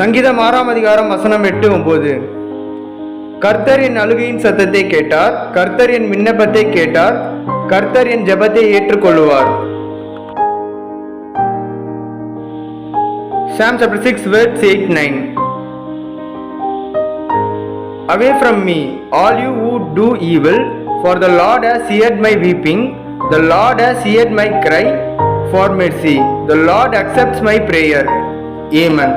சங்கீதம் 6ஆம் அதிகாரம் வசனம் 8-9. கர்த்தர் என் அழுகையின் சத்தத்தை கேட்டார், கர்த்தர் என் விண்ணப்பத்தை கேட்டார், கர்த்தர் என் ஜெபத்தை ஏற்றுக்கொள்வார். Psalm chapter 6 verse 8-9. Away from me, all you who do evil, for the Lord has heard my weeping, the Lord has heard my cry for mercy, the Lord accepts my prayer. Amen.